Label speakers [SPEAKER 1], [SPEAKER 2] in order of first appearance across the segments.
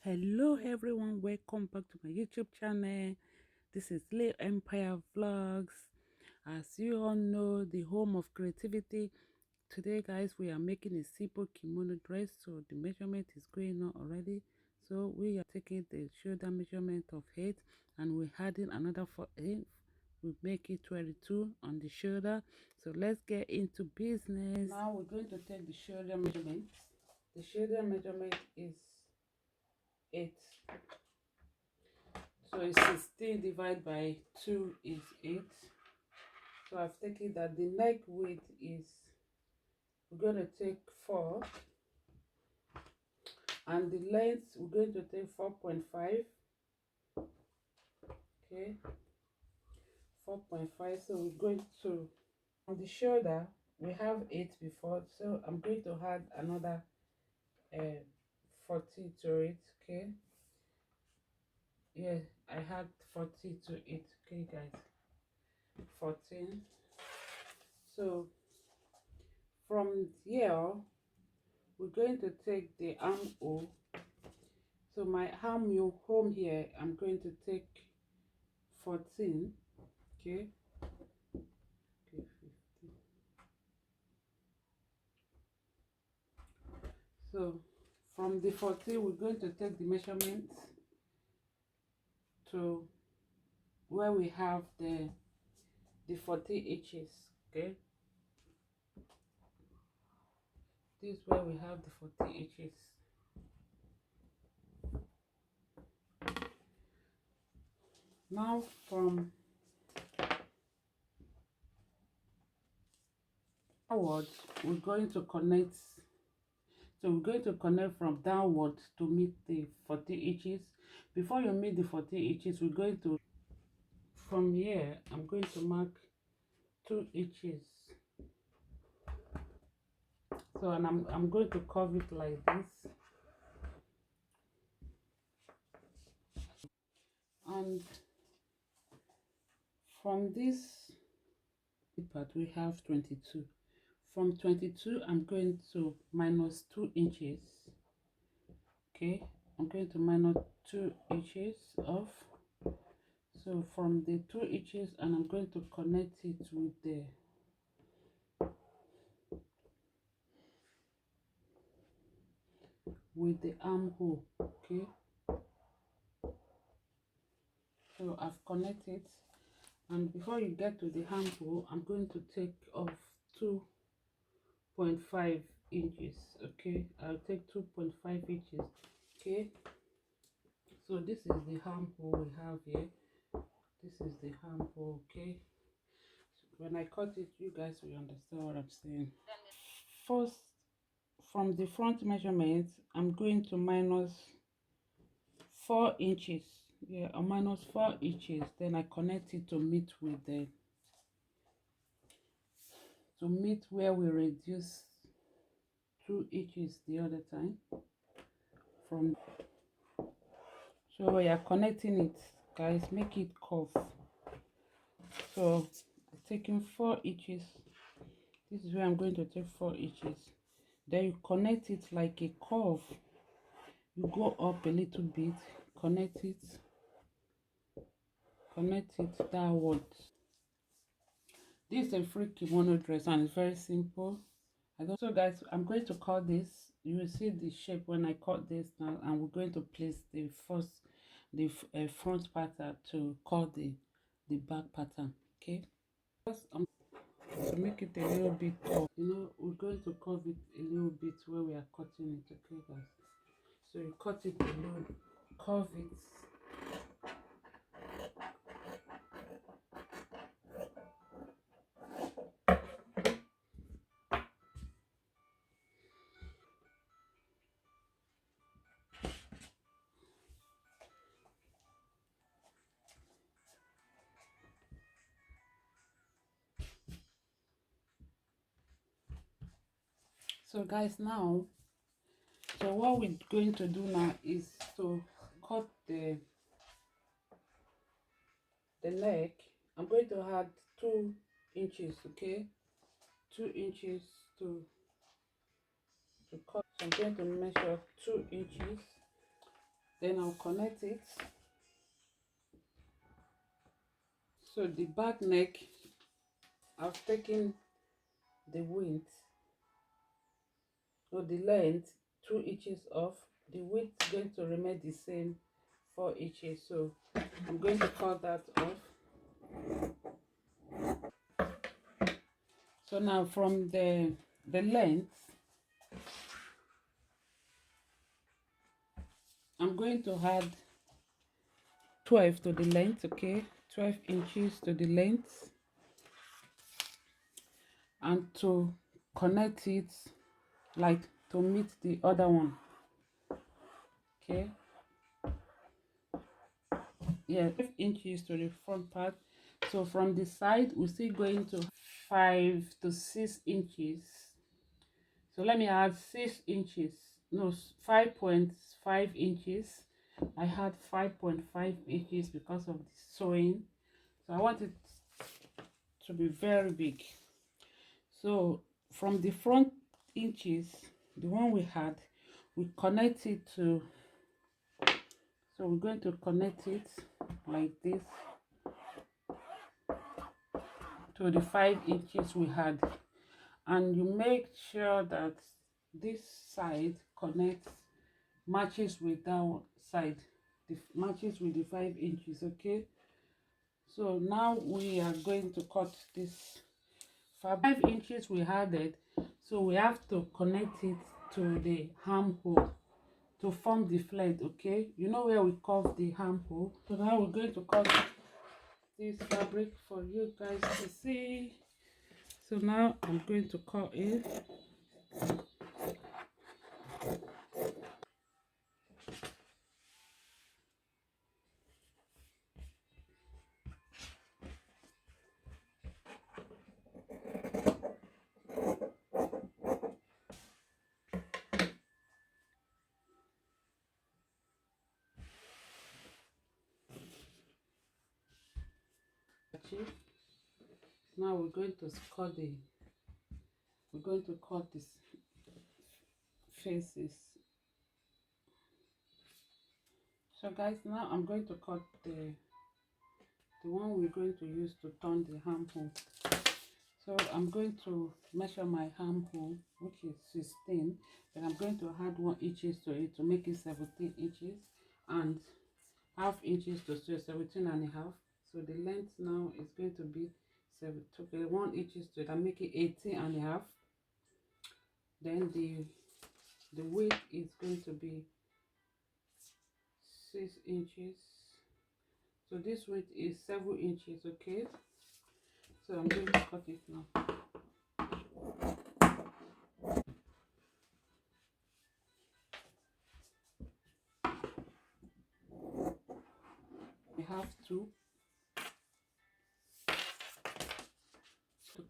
[SPEAKER 1] Hello everyone, welcome back to my YouTube channel. This is Lil Empire Vlogs. As you all know, the home of creativity. Today guys, we are making a simple kimono dress. So the measurement is going on already. So we are taking the shoulder measurement of 8 and we're adding another 8. We make it 22 on the shoulder. So let's get into business. Now we're going to take the shoulder measurement. The shoulder measurement is 8. So it's 16 divided by 2 is 8. So I've taken that. The neck width is, we're going to take 4. And the length, we're going to take 4.5. Okay. 4.5. So we're going to, on the shoulder, we have 8 before. So I'm going to add another 40 to it. Okay. Yeah, I had 40 to it. Okay, guys. 14. So from here, we're going to take the armhole. So my armhole home here, I'm going to take 14. Okay. Okay, 15. So from the 14, we're going to take the measurement to where we have the 40 inches. Okay. This is where we have the 40 inches. Now from outwards, we're going to connect. So we're going to connect from downward to meet the 40 inches. Before you meet the 40 inches, we're going to, from here, I'm going to mark 2 inches. So and I'm going to curve it like this. And from this part, we have 22. From 22, I'm going to minus 2 inches. Okay, I'm going to minus 2 inches off. So from the 2 inches, and I'm going to connect it with the armhole. Okay, so I've connected, and before you get to the armhole, I'm going to take off 2.5 inches. Okay, I'll take 2.5 inches. Okay, so this is the armhole we have here. This is the armhole. Okay, so when I cut it, you guys will understand what I'm saying. First, from the front measurement, I'm going to minus 4 inches. Yeah, or minus 4 inches. Then I connect it to meet with the, to meet where we reduce 2 inches the other time. From, so we are connecting it, guys. Make it curve. So taking 4 inches. This is where I'm going to take 4 inches. Then you connect it like a curve. You go up a little bit, connect it downwards. This is a free kimono dress and it's very simple. So guys, I'm going to cut this. You will see the shape when I cut this now, and we're going to place the front pattern to cut the back pattern. Okay, first to make it a little bit curved. We're going to curve it a little bit where we are cutting it. Okay guys, so you cut it a little, curve it. So guys, now, so what we're going to do now is to cut the neck. I'm going to add 2 inches. Okay, 2 inches to cut. So I'm going to measure 2 inches. Then I'll connect it. So the back neck, I've taken the width or the length 2 inches off. The width is going to remain the same, 4 inches. So I'm going to cut that off. So now from the length, I'm going to add 12 to the length, okay? 12 inches to the length, and to connect it, like to meet the other one, okay? Yeah, 12 inches to the front part. So from the side, we're still going to 5 to 6 inches. So let me add 6 inches, no, 5.5 inches. I had 5.5 inches because of the sewing. So I want it to be very big. So from the front inches, the one we had, we connect it to, so we're going to connect it like this to the 5 inches we had, and you make sure that this side connects, matches with that side, matches with the 5 inches, okay? So now we are going to cut this 5 inches we added, so we have to connect it to the armhole to form the flange, okay? You know where we curve the armhole. So now we're going to cut this fabric for you guys to see. So now I'm going to cut it. Now we're going to cut this faces. So guys, now I'm going to cut the one we're going to use to turn the armhole. So I'm going to measure my armhole, which is 16, and I'm going to add 1 inches to it to make it 17 inches, and half inches to 17 and a half. So the length now is going to be 1 inches to it and make it 18 and a half. Then the width is going to be 6 inches. So this width is 7 inches, okay? So I'm going to cut it now. We have to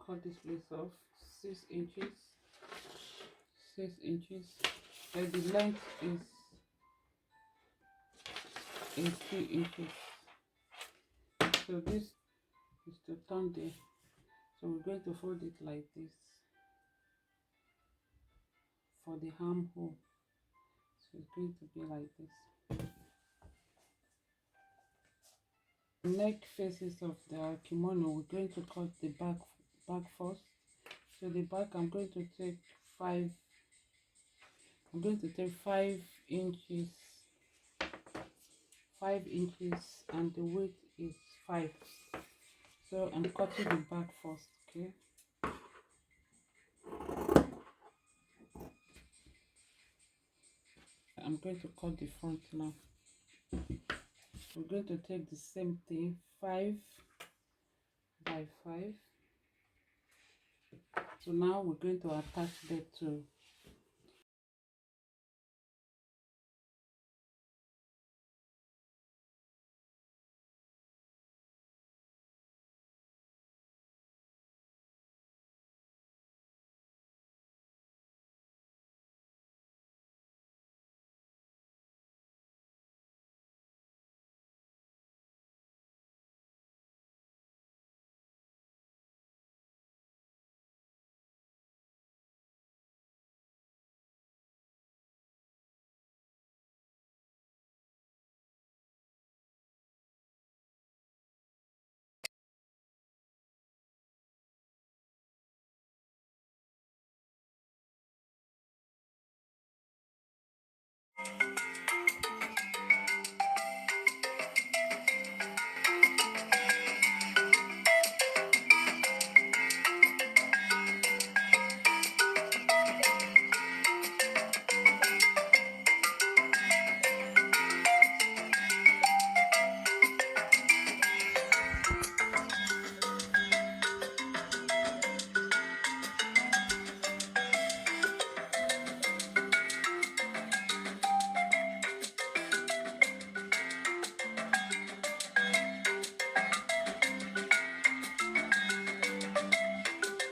[SPEAKER 1] cut this place off. 6 inches, 6 inches, and the length is 18 inches. So this is to turn the, so we're going to fold it like this for the armhole. So it's going to be like this. Neck faces of the kimono, we're going to cut the back first. So the back, I'm going to take 5 inches, 5 inches, and the width is 5. So I'm cutting the back first, okay? I'm going to cut the front now. We're going to take the same thing, 5 by 5. So now we're going to attach that to